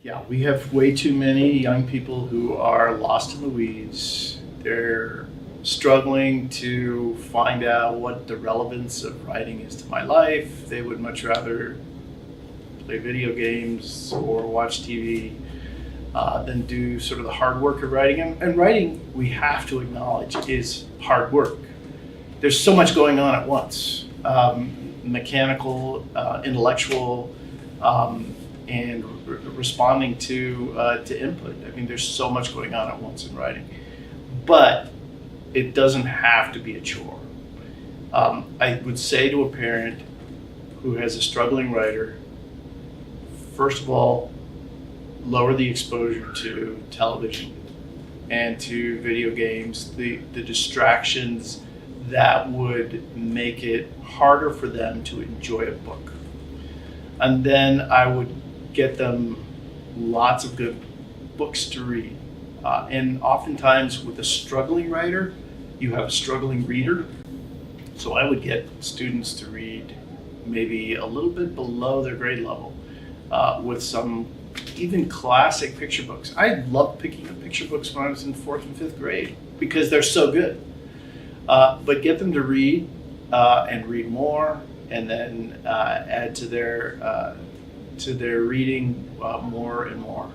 Yeah, we have way too many young people who are lost in the weeds. They're struggling to find out what the relevance of writing is to my life. They would much rather play video games or watch TV than do sort of the hard work of writing. And writing, we have to acknowledge, is hard work. There's so much going on at once. Mechanical, intellectual, and responding to input. I mean, there's so much going on at once in writing, but it doesn't have to be a chore. I would say to a parent who has a struggling writer, first of all, lower the exposure to television and to video games, the distractions that would make it harder for them to enjoy a book. And then I would get them lots of good books to read. And oftentimes with a struggling writer, you have a struggling reader. So I would get students to read maybe a little bit below their grade level with some even classic picture books. I loved picking up picture books when I was in 4th and 5th grade because they're so good. But get them to read and read more, and then add to their reading more and more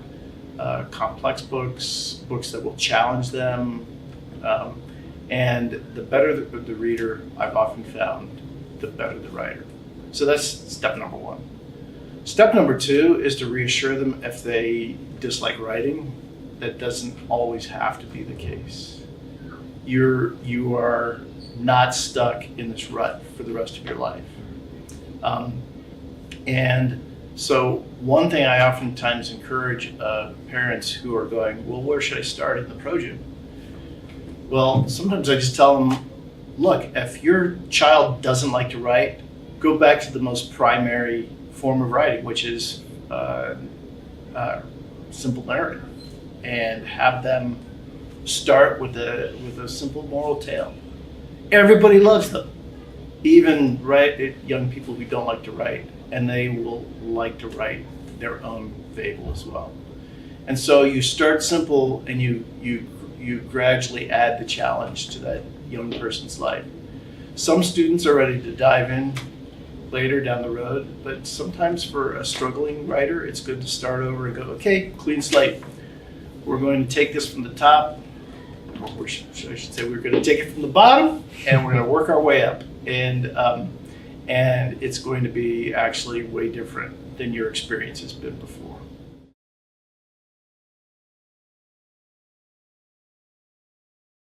complex books, books that will challenge them. And the better the reader, I've often found, the better the writer. So that's step number one. Step number two is to reassure them if they dislike writing, that doesn't always have to be the case. You are not stuck in this rut for the rest of your life. And so one thing I oftentimes encourage parents who are going, well, where should I start in the project? Well, sometimes I just tell them, look, if your child doesn't like to write, go back to the most primary form of writing, which is simple narrative, and have them start with a simple moral tale. Everybody loves them, even young people who don't like to write, and they will like to write their own fable as well. And so you start simple, and you gradually add the challenge to that young person's life. Some students are ready to dive in later down the road, but sometimes for a struggling writer, it's good to start over and go, okay, clean slate. We're going to take this from the top, or I should say we're going to take it from the bottom, and we're going to work our way up. And it's going to be actually way different than your experience has been before.